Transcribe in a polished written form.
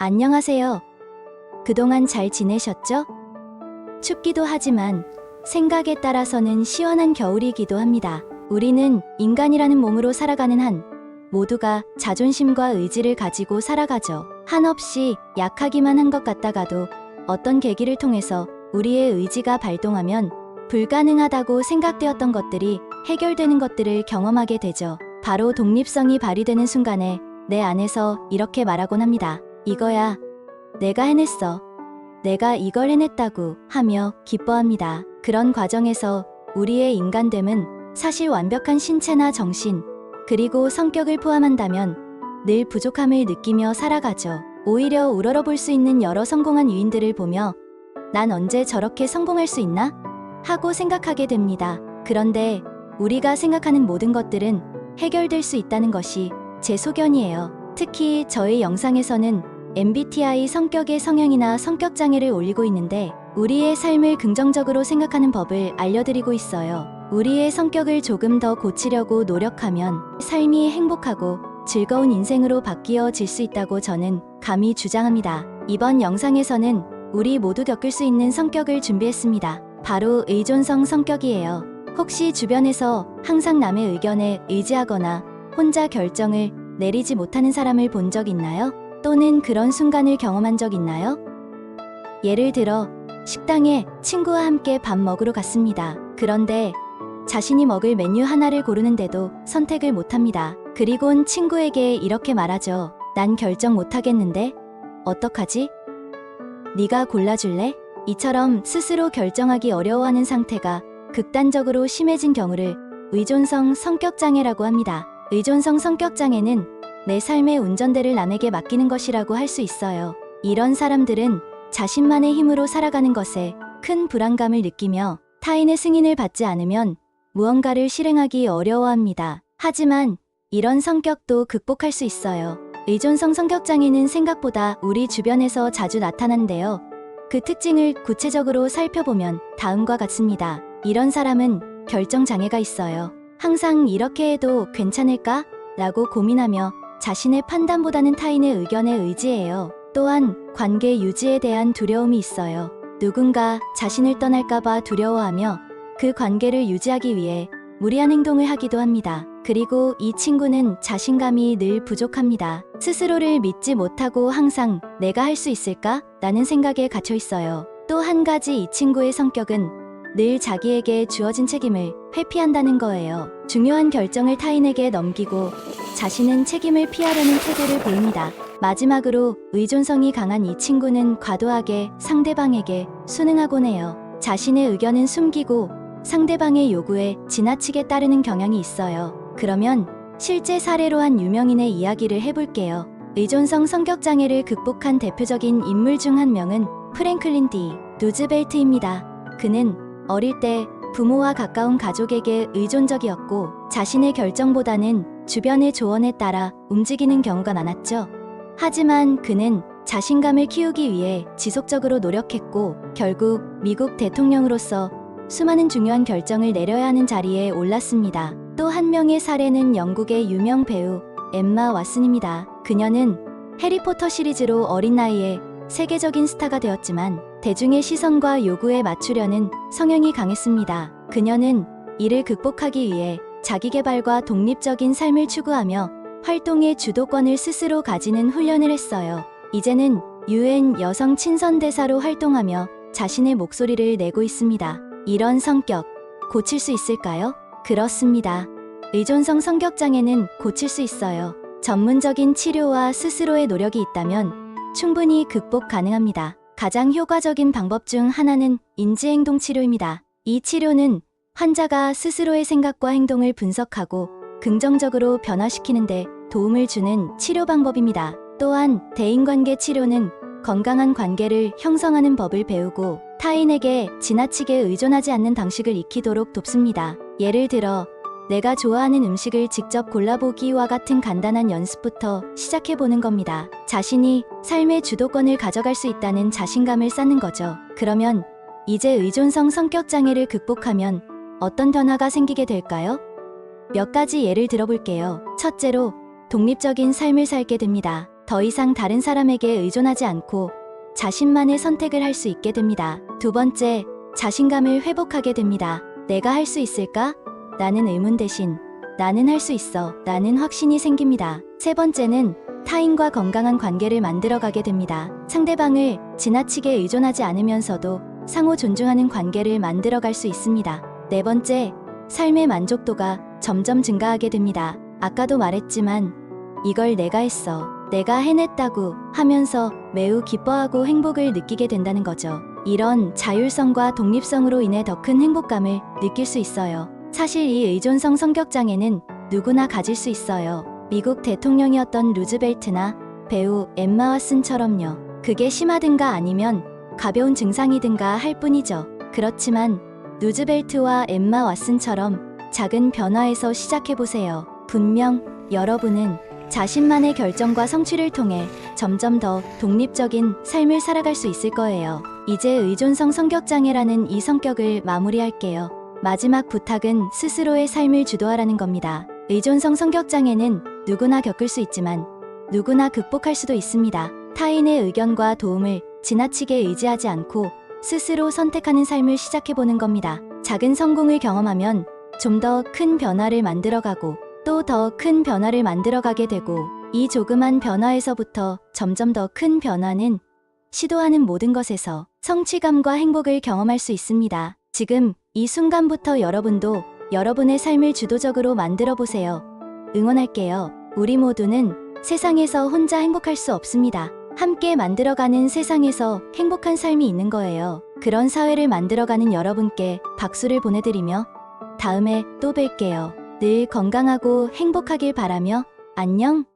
안녕하세요. 그동안 잘 지내셨죠? 춥기도 하지만 생각에 따라서는 시원한 겨울이기도 합니다. 우리는 인간이라는 몸으로 살아가는 한 모두가 자존심과 의지를 가지고 살아가죠. 한없이 약하기만 한 것 같다가도 어떤 계기를 통해서 우리의 의지가 발동하면 불가능하다고 생각되었던 것들이 해결되는 것들을 경험하게 되죠. 바로 독립성이 발휘되는 순간에 내 안에서 이렇게 말하곤 합니다. 이거야. 내가 해냈어. 내가 이걸 해냈다고 하며 기뻐합니다. 그런 과정에서 우리의 인간됨은 사실 완벽한 신체나 정신, 그리고 성격을 포함한다면 늘 부족함을 느끼며 살아가죠. 오히려 우러러볼 수 있는 여러 성공한 유인들을 보며 난 언제 저렇게 성공할 수 있나? 하고 생각하게 됩니다. 그런데 우리가 생각하는 모든 것들은 해결될 수 있다는 것이 제 소견이에요. 특히 저의 영상에서는 MBTI 성격의 성향이나 성격장애를 올리고 있는데 우리의 삶을 긍정적으로 생각하는 법을 알려드리고 있어요. 우리의 성격을 조금 더 고치려고 노력하면 삶이 행복하고 즐거운 인생으로 바뀌어질 수 있다고 저는 감히 주장합니다. 이번 영상에서는 우리 모두 겪을 수 있는 성격을 준비했습니다. 바로 의존성 성격이에요. 혹시 주변에서 항상 남의 의견에 의지하거나 혼자 결정을 내리지 못하는 사람을 본 적 있나요? 또는 그런 순간을 경험한 적 있나요? 예를 들어 식당에 친구와 함께 밥 먹으러 갔습니다. 그런데 자신이 먹을 메뉴 하나를 고르는데도 선택을 못합니다. 그리곤 친구에게 이렇게 말하죠. 난 결정 못하겠는데 어떡하지? 네가 골라줄래? 이처럼 스스로 결정하기 어려워하는 상태가 극단적으로 심해진 경우를 의존성 성격장애라고 합니다. 의존성 성격장애는 내 삶의 운전대를 남에게 맡기는 것이라고 할 수 있어요. 이런 사람들은 자신만의 힘으로 살아가는 것에 큰 불안감을 느끼며 타인의 승인을 받지 않으면 무언가를 실행하기 어려워합니다. 하지만 이런 성격도 극복할 수 있어요. 의존성 성격장애는 생각보다 우리 주변에서 자주 나타나는데요. 그 특징을 구체적으로 살펴보면 다음과 같습니다. 이런 사람은 결정장애가 있어요. 항상 이렇게 해도 괜찮을까? 라고 고민하며 자신의 판단보다는 타인의 의견에 의지해요. 또한 관계 유지에 대한 두려움이 있어요. 누군가 자신을 떠날까봐 두려워하며 그 관계를 유지하기 위해 무리한 행동을 하기도 합니다. 그리고 이 친구는 자신감이 늘 부족합니다. 스스로를 믿지 못하고 항상 내가 할 수 있을까? 라는 생각에 갇혀 있어요. 또 한 가지 이 친구의 성격은 늘 자기에게 주어진 책임을 회피한다는 거예요. 중요한 결정을 타인에게 넘기고 자신은 책임을 피하려는 태도를 보입니다. 마지막으로 의존성이 강한 이 친구는 과도하게 상대방에게 순응하곤 해요. 자신의 의견은 숨기고 상대방의 요구에 지나치게 따르는 경향이 있어요. 그러면 실제 사례로 한 유명인의 이야기를 해볼게요. 의존성 성격장애를 극복한 대표적인 인물 중 한 명은 프랭클린 D. 루즈벨트입니다. 그는 어릴 때 부모와 가까운 가족에게 의존적이었고 자신의 결정보다는 주변의 조언에 따라 움직이는 경우가 많았죠. 하지만 그는 자신감을 키우기 위해 지속적으로 노력했고 결국 미국 대통령으로서 수많은 중요한 결정을 내려야 하는 자리에 올랐습니다. 또 한 명의 사례는 영국의 유명 배우 엠마 왓슨입니다. 그녀는 해리포터 시리즈로 어린 나이에 세계적인 스타가 되었지만 대중의 시선과 요구에 맞추려는 성향이 강했습니다. 그녀는 이를 극복하기 위해 자기계발과 독립적인 삶을 추구하며 활동의 주도권을 스스로 가지는 훈련을 했어요. 이제는 UN 여성 친선대사로 활동하며 자신의 목소리를 내고 있습니다. 이런 성격 고칠 수 있을까요? 그렇습니다. 의존성 성격장애는 고칠 수 있어요. 전문적인 치료와 스스로의 노력이 있다면 충분히 극복 가능합니다. 가장 효과적인 방법 중 하나는 인지행동 치료입니다. 이 치료는 환자가 스스로의 생각과 행동을 분석하고 긍정적으로 변화시키는데 도움을 주는 치료 방법입니다. 또한 대인관계 치료는 건강한 관계를 형성하는 법을 배우고 타인에게 지나치게 의존하지 않는 방식을 익히도록 돕습니다. 예를 들어 내가 좋아하는 음식을 직접 골라보기와 같은 간단한 연습부터 시작해보는 겁니다. 자신이 삶의 주도권을 가져갈 수 있다는 자신감을 쌓는 거죠. 그러면 이제 의존성 성격장애를 극복하면 어떤 변화가 생기게 될까요? 몇 가지 예를 들어볼게요. 첫째로 독립적인 삶을 살게 됩니다. 더 이상 다른 사람에게 의존하지 않고 자신만의 선택을 할 수 있게 됩니다. 두 번째, 자신감을 회복하게 됩니다. 내가 할 수 있을까? 라는 의문 대신 나는 할 수 있어. 라는 확신이 생깁니다. 세 번째는 타인과 건강한 관계를 만들어가게 됩니다. 상대방을 지나치게 의존하지 않으면서도 상호 존중하는 관계를 만들어갈 수 있습니다. 네 번째, 삶의 만족도가 점점 증가하게 됩니다. 아까도 말했지만 이걸 내가 했어, 내가 해냈다고 하면서 매우 기뻐하고 행복을 느끼게 된다는 거죠. 이런 자율성과 독립성으로 인해 더 큰 행복감을 느낄 수 있어요. 사실 이 의존성 성격장애는 누구나 가질 수 있어요. 미국 대통령이었던 루즈벨트나 배우 엠마 왓슨처럼요. 그게 심하든가 아니면 가벼운 증상이든가 할 뿐이죠. 그렇지만 루즈벨트와 엠마 왓슨처럼 작은 변화에서 시작해보세요. 분명 여러분은 자신만의 결정과 성취를 통해 점점 더 독립적인 삶을 살아갈 수 있을 거예요. 이제 의존성 성격장애라는 이 성격을 마무리할게요. 마지막 부탁은 스스로의 삶을 주도하라는 겁니다. 의존성 성격장애는 누구나 겪을 수 있지만 누구나 극복할 수도 있습니다. 타인의 의견과 도움을 지나치게 의지하지 않고 스스로 선택하는 삶을 시작해보는 겁니다. 작은 성공을 경험하면 좀 더 큰 변화를 만들어가고 또 더 큰 변화를 만들어가게 되고, 이 조그만 변화에서부터 점점 더 큰 변화는 시도하는 모든 것에서 성취감과 행복을 경험할 수 있습니다. 지금 이 순간부터 여러분도 여러분의 삶을 주도적으로 만들어 보세요. 응원할게요. 우리 모두는 세상에서 혼자 행복할 수 없습니다. 함께 만들어가는 세상에서 행복한 삶이 있는 거예요. 그런 사회를 만들어가는 여러분께 박수를 보내드리며 다음에 또 뵐게요. 늘 건강하고 행복하길 바라며 안녕.